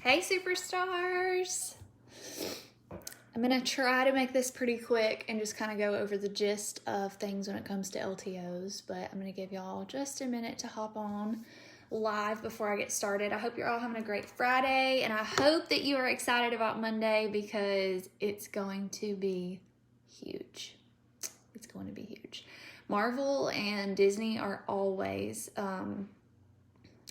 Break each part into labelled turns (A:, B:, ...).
A: Hey superstars! I'm gonna try to make this pretty quick and just kind of go over the gist of things when it comes to LTOs, but I'm gonna give y'all just a minute to hop on live before I get started. I hope you're all having a great Friday, and I hope that you are excited about Monday because it's going to be huge. It's going to be huge. Marvel and Disney are always,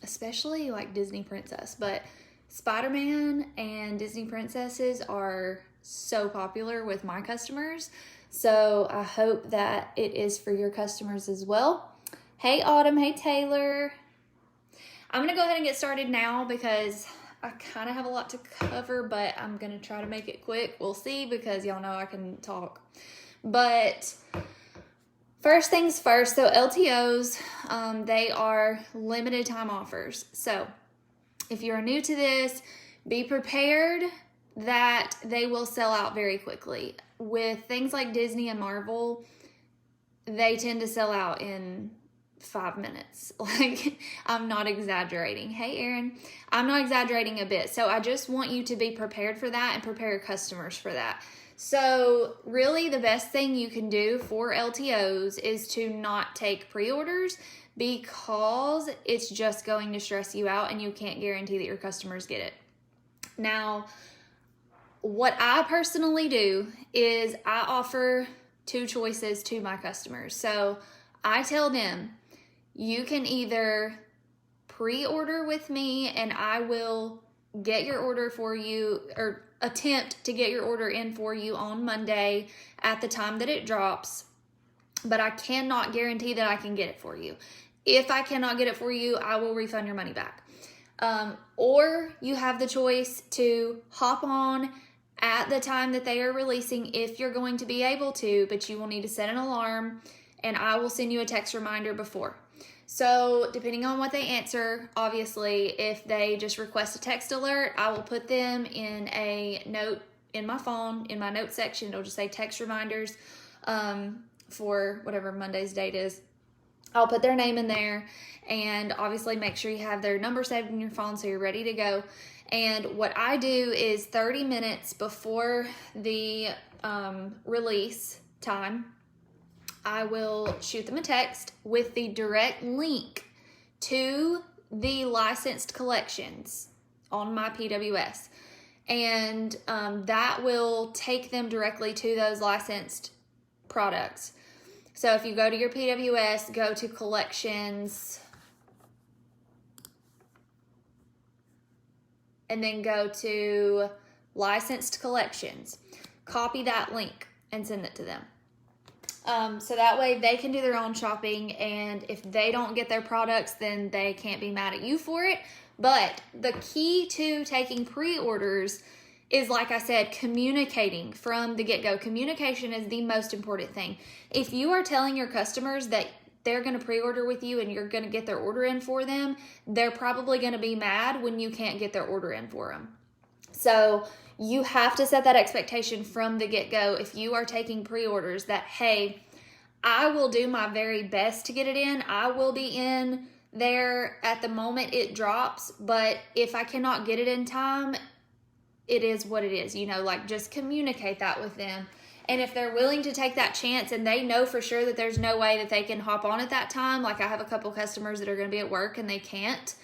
A: especially like Disney Princess, but Spider-Man and Disney Princesses are so popular with my customers. So I hope that it is for your customers as well. Hey Autumn, hey Taylor. I'm going to go ahead and get started now because I kind of have a lot to cover, but I'm going to try to make it quick. We'll see because y'all know I can talk. But first things first, so LTOs, they are limited time offers. So if you're new to this, be prepared that they will sell out very quickly. With things like Disney and Marvel, they tend to sell out in 5 minutes. Like, I'm not exaggerating. Hey, Erin. I'm not exaggerating a bit. So I just want you to be prepared for that and prepare your customers for that. So really the best thing you can do for LTOs is to not take pre-orders because it's just going to stress you out and you can't guarantee that your customers get it. Now, what I personally do is I offer 2 choices to my customers. So I tell them, you can either pre-order with me and I will get your order for you, or attempt to get your order in for you on Monday at the time that it drops, but I cannot guarantee that I can get it for you. If I cannot get it for you, I will refund your money back. Or you have the choice to hop on at the time that they are releasing if you're going to be able to, but you will need to set an alarm and I will send you a text reminder before. So depending on what they answer, obviously, if they just request a text alert, I will put them in a note in my phone, in my note section. It'll just say text reminders for whatever Monday's date is. I'll put their name in there and obviously make sure you have their number saved in your phone so you're ready to go. And what I do is 30 minutes before the release time, I will shoot them a text with the direct link to the licensed collections on my PWS. And that will take them directly to those licensed products. So if you go to your PWS, go to collections, and then go to licensed collections, copy that link and send it to them. So that way they can do their own shopping, and if they don't get their products, then they can't be mad at you for it. But the key to taking pre-orders is, like I said, communicating from the get-go. Communication is the most important thing. If you are telling your customers that they're going to pre-order with you and you're going to get their order in for them, they're probably going to be mad when you can't get their order in for them. So you have to set that expectation from the get-go if you are taking pre-orders that, hey, I will do my very best to get it in. I will be in there at the moment it drops, but if I cannot get it in time, it is what it is. Like, just communicate that with them. And if they're willing to take that chance and they know for sure that there's no way that they can hop on at that time, like I have a couple customers that are going to be at work and they can't.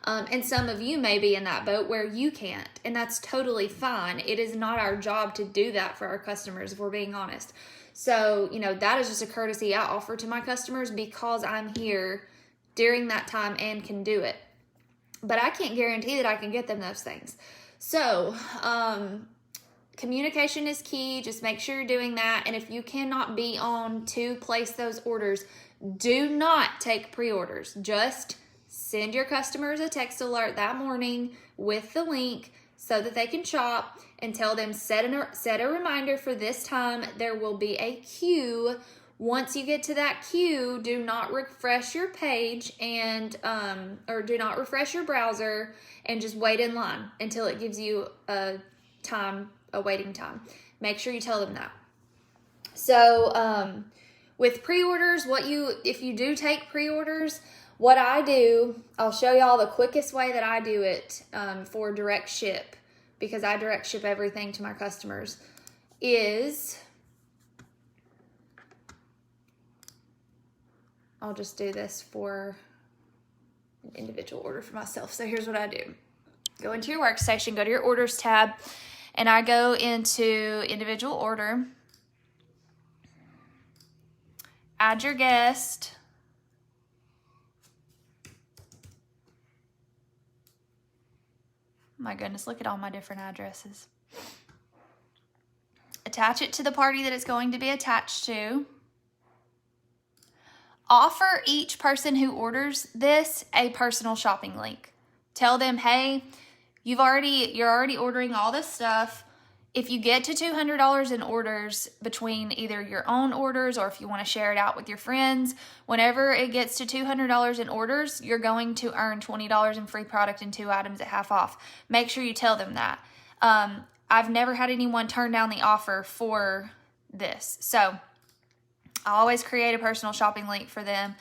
A: And some of you may be in that boat where you can't, and that's totally fine. It is not our job to do that for our customers, if we're being honest. So, that is just a courtesy I offer to my customers because I'm here during that time and can do it. But I can't guarantee that I can get them those things. So, communication is key. Just make sure you're doing that. And if you cannot be on to place those orders, do not take pre-orders. Just send your customers a text alert that morning with the link so that they can shop, and tell them set a reminder for this time. There will be a queue. Once you get to that queue, do not refresh your page and or do not refresh your browser and just wait in line until it gives you a waiting time. Make sure you tell them that. So with pre-orders, if you do take pre-orders, what I do, I'll show y'all the quickest way that I do it for direct ship, because I direct ship everything to my customers, is I'll just do this for an individual order for myself. So here's what I do. Go into your workstation, go to your orders tab, and I go into individual order, add your guest, my goodness, look at all my different addresses. Attach it to the party that it's going to be attached to. Offer each person who orders this a personal shopping link. Tell them, hey, you're already ordering all this stuff. If you get to $200 in orders between either your own orders or if you want to share it out with your friends, whenever it gets to $200 in orders, you're going to earn $20 in free product and 2 items at half off. Make sure you tell them that. I've never had anyone turn down the offer for this. So I always create a personal shopping link for them,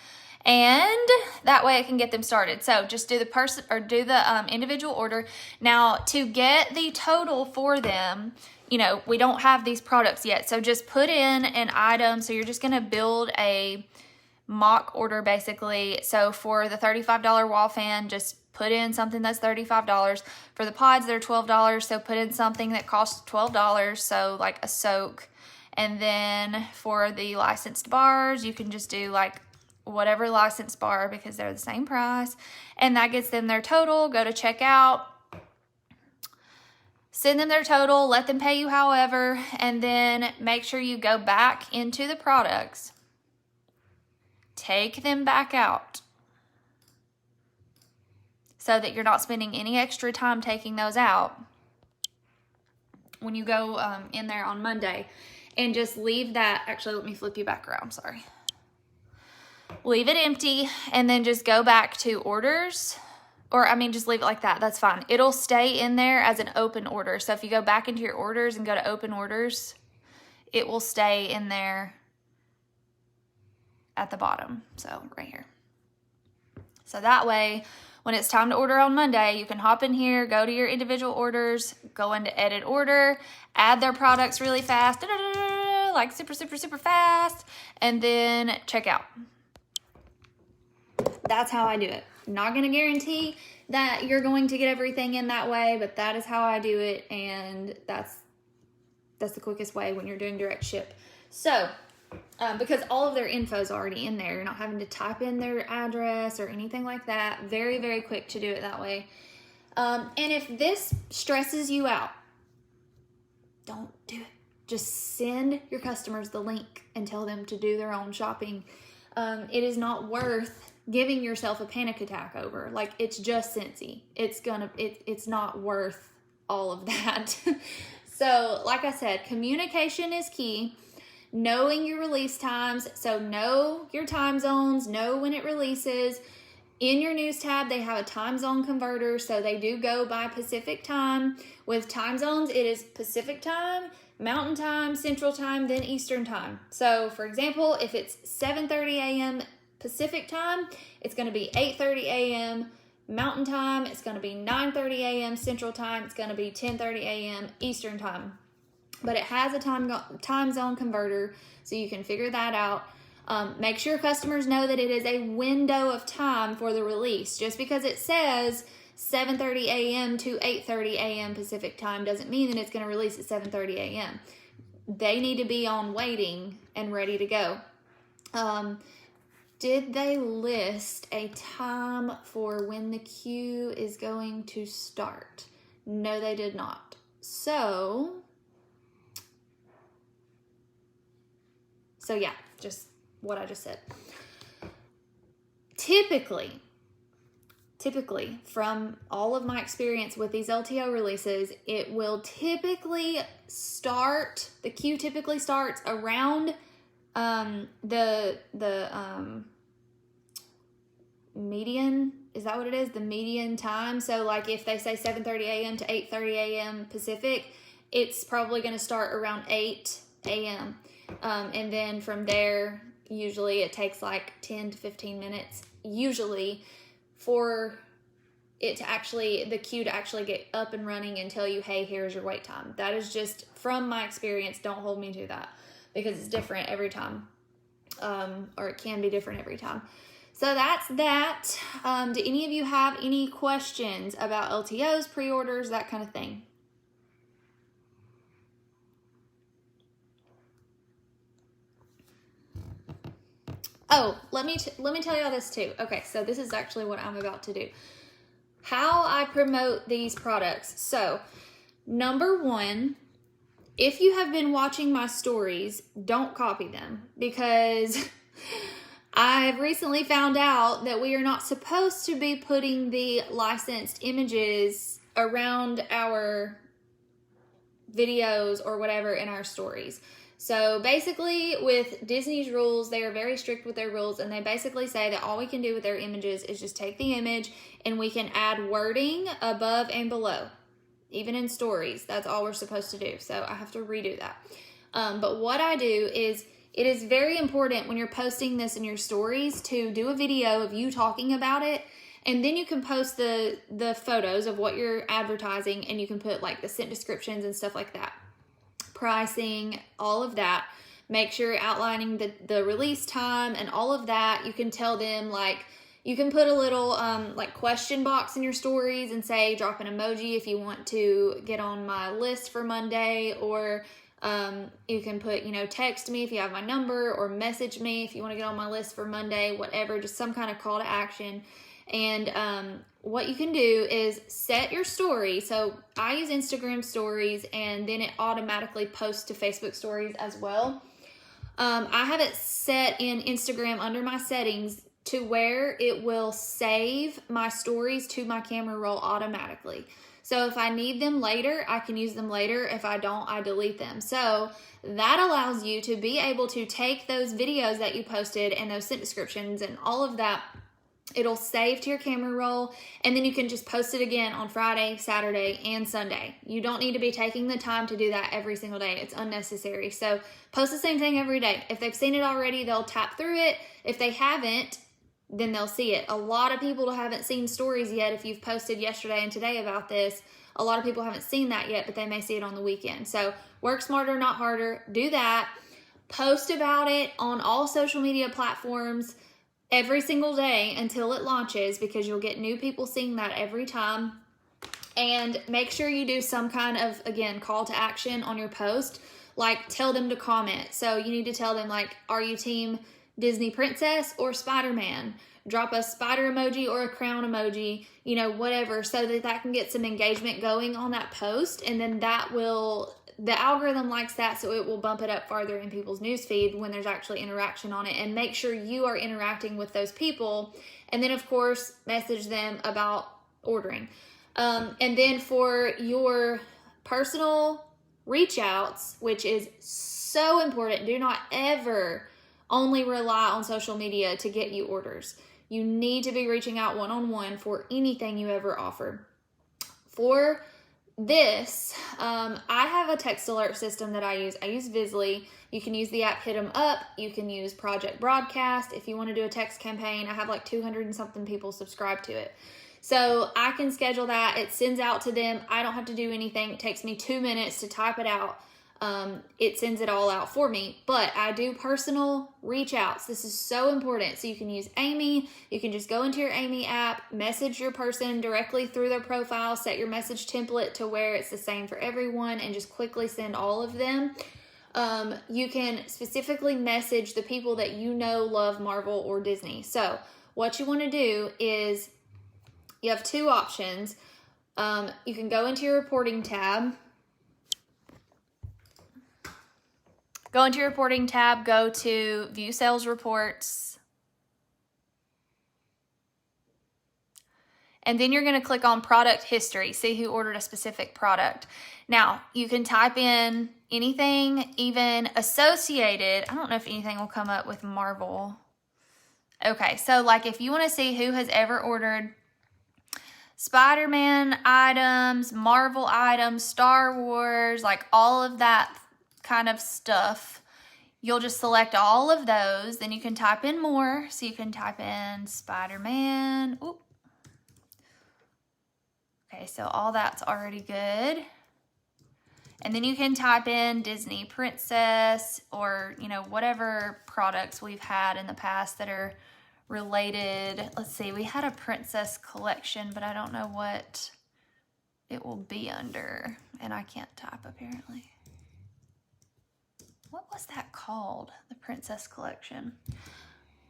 A: and that way I can get them started. So just do the individual order. Now, to get the total for them, we don't have these products yet. So just put in an item. So you're just going to build a mock order basically. So for the $35 wall fan, just put in something that's $35. For the pods, they're $12. So put in something that costs $12. So like a soak. And then for the licensed bars, you can just do like whatever licensed bar because they're the same price. And that gets them their total. Go to checkout. Send them their total. Let them pay you however. And then make sure you go back into the products. Take them back out so that you're not spending any extra time taking those out when you go in there on Monday. And just leave that, actually let me flip you back around, sorry. Leave it empty and then just go back to orders, or just leave it like that, that's fine. It'll stay in there as an open order. So if you go back into your orders and go to open orders, it will stay in there at the bottom, so right here. So that way, when it's time to order on Monday, you can hop in here, go to your individual orders, go into edit order, add their products really fast, like super, super, super fast, and then check out. That's how I do it. Not going to guarantee that you're going to get everything in that way, but that is how I do it, and that's the quickest way when you're doing direct ship. So, because all of their info is already in there. You're not having to type in their address or anything like that. Very, very quick to do it that way. And if this stresses you out, don't do it. Just send your customers the link and tell them to do their own shopping. It is not worth giving yourself a panic attack over. Like, it's just Scentsy. It's not worth all of that. So, like I said, communication is key. Knowing your release times, so know your time zones, know when it releases. In your news tab, they have a time zone converter, so they do go by Pacific time. With time zones, it is Pacific time, Mountain time, Central time, then Eastern time. So, for example, if it's 7:30 a.m. Pacific time, it's going to be 8:30 a.m. Mountain time. It's going to be 9:30 a.m. Central time. It's going to be 10:30 a.m. Eastern time. But it has a time zone converter, so you can figure that out. Make sure customers know that it is a window of time for the release. Just because it says 7:30 a.m. to 8:30 a.m. Pacific time doesn't mean that it's going to release at 7:30 a.m. They need to be on waiting and ready to go. Did they list a time for when the queue is going to start? No, they did not. So yeah, just what I just said. Typically, from all of my experience with these LTO releases, it will typically start, the queue typically starts around the median, is that what it is? The median time. So like if they say 7:30 a.m. to 8:30 a.m. Pacific, it's probably going to start around 8 a.m. And then from there, usually it takes like 10 to 15 minutes usually for it to actually, the queue to actually get up and running and tell you, hey, here's your wait time. That is just from my experience. Don't hold me to that because it's different every time. Or it can be different every time. So that's that. Do any of you have any questions about LTOs, pre-orders, that kind of thing? Oh, let me tell y'all this too. Okay, so this is actually what I'm about to do. How I promote these products. So, number one, if you have been watching my stories, don't copy them because I've recently found out that we are not supposed to be putting the licensed images around our videos or whatever in our stories. So basically with Disney's rules, they are very strict with their rules, and they basically say that all we can do with their images is just take the image and we can add wording above and below. Even in stories, that's all we're supposed to do. So I have to redo that. But what I do is, it is very important when you're posting this in your stories to do a video of you talking about it, and then you can post the photos of what you're advertising, and you can put like the scent descriptions and stuff like that. Pricing, all of that. Make sure you're outlining the release time and all of that. You can tell them, like, you can put a little like question box in your stories and say drop an emoji if you want to get on my list for Monday, or you can put, text me if you have my number, or message me if you want to get on my list for Monday, whatever, just some kind of call to action. And what you can do is set your story. So I use Instagram stories, and then it automatically posts to Facebook stories as well. I have it set in Instagram under my settings to where it will save my stories to my camera roll automatically. So if I need them later, I can use them later. If I don't, I delete them. So that allows you to be able to take those videos that you posted and those scent descriptions and all of that. It'll save to your camera roll, and then you can just post it again on Friday, Saturday, and Sunday. You don't need to be taking the time to do that every single day. It's unnecessary. So post the same thing every day. If they've seen it already, they'll tap through it. If they haven't, then they'll see it. A lot of people haven't seen stories yet. If you've posted yesterday and today about this, a lot of people haven't seen that yet, but they may see it on the weekend. So work smarter, not harder. Do that. Post about it on all social media platforms every single day until it launches, because you'll get new people seeing that every time. And make sure you do some kind of, again, call to action on your post. Like, tell them to comment. So you need to tell them, like, are you team Disney Princess or Spider-Man? Drop a spider emoji or a crown emoji, whatever, so that can get some engagement going on that post. And then the algorithm likes that, so it will bump it up farther in people's newsfeed when there's actually interaction on it. And make sure you are interacting with those people. And then, of course, message them about ordering. And then for your personal reach outs, which is so important, do not ever only rely on social media to get you orders. You need to be reaching out one-on-one for anything you ever offer. For this, I have a text alert system that I use. I use Visly. You can use the app Hit 'em Up. You can use Project Broadcast if you want to do a text campaign. I have like 200 and something people subscribe to it. So I can schedule that. It sends out to them. I don't have to do anything. It takes me 2 minutes to type it out. It sends it all out for me, but I do personal reach outs. This is so important. So you can use Amy. You can just go into your Amy app, message your person directly through their profile, set your message template to where it's the same for everyone, and just quickly send all of them. You can specifically message the people that love Marvel or Disney. So what you want to do is, you have two options. You can go into your reporting tab. Go into your reporting tab, go to view sales reports. And then you're going to click on product history, see who ordered a specific product. Now, you can type in anything, even associated. I don't know if anything will come up with Marvel. Okay, so like if you want to see who has ever ordered Spider-Man items, Marvel items, Star Wars, like all of that kind of stuff, you'll just select all of those. Then you can type in more. So you can type in Spider-Man. Oop. Okay, so all that's already good. And then you can type in Disney Princess or, you know, whatever products we've had in the past that are related. Let's see, we had a princess collection, but I don't know what it will be under. And I can't type apparently. What was that called? The princess collection.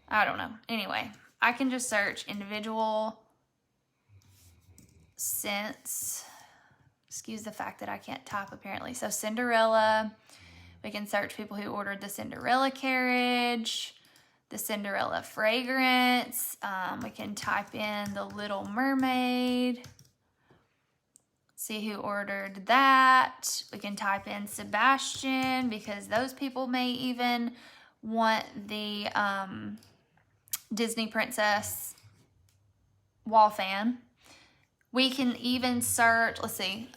A: I don't know. Anyway, I can just search individual scents. Excuse the fact that I can't type apparently. So Cinderella, we can search people who ordered the Cinderella carriage, the Cinderella fragrance. We can type in the Little Mermaid, see who ordered that. We can type in Sebastian because those people may even want the Disney Princess wall fan. We can even search, let's see,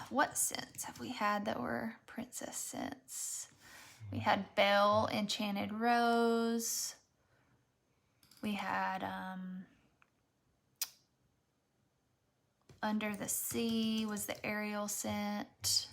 A: what scents have we had that were princess scents? We had Belle Enchanted Rose. We had Under the Sea was the Ariel scent.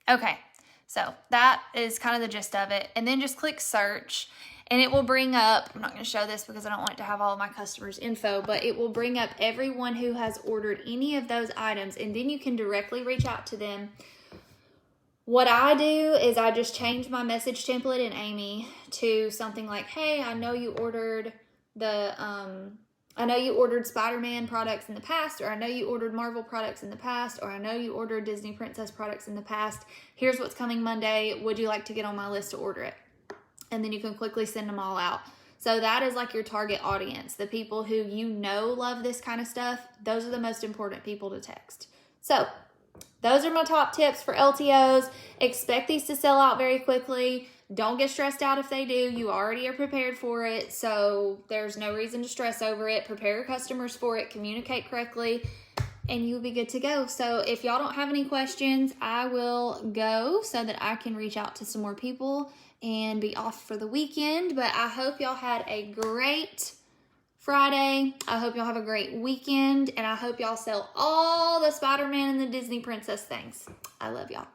A: Okay, so that is kind of the gist of it. And then just click search. And it will bring up, I'm not going to show this because I don't want it to have all of my customers' info, but it will bring up everyone who has ordered any of those items, and then you can directly reach out to them. What I do is I just change my message template in Amy to something like, hey, I know you ordered Spider-Man products in the past, or I know you ordered Marvel products in the past, or I know you ordered Disney Princess products in the past. Here's what's coming Monday. Would you like to get on my list to order it? And then you can quickly send them all out. So that is like your target audience. The people who you know love this kind of stuff, those are the most important people to text. So those are my top tips for LTOs. Expect these to sell out very quickly. Don't get stressed out if they do. You already are prepared for it. So there's no reason to stress over it. Prepare your customers for it. Communicate correctly. And you'll be good to go. So if y'all don't have any questions, I will go so that I can reach out to some more people and be off for the weekend. But I hope y'all had a great Friday. I hope y'all have a great weekend. And I hope y'all sell all the Spider-Man and the Disney Princess things. I love y'all.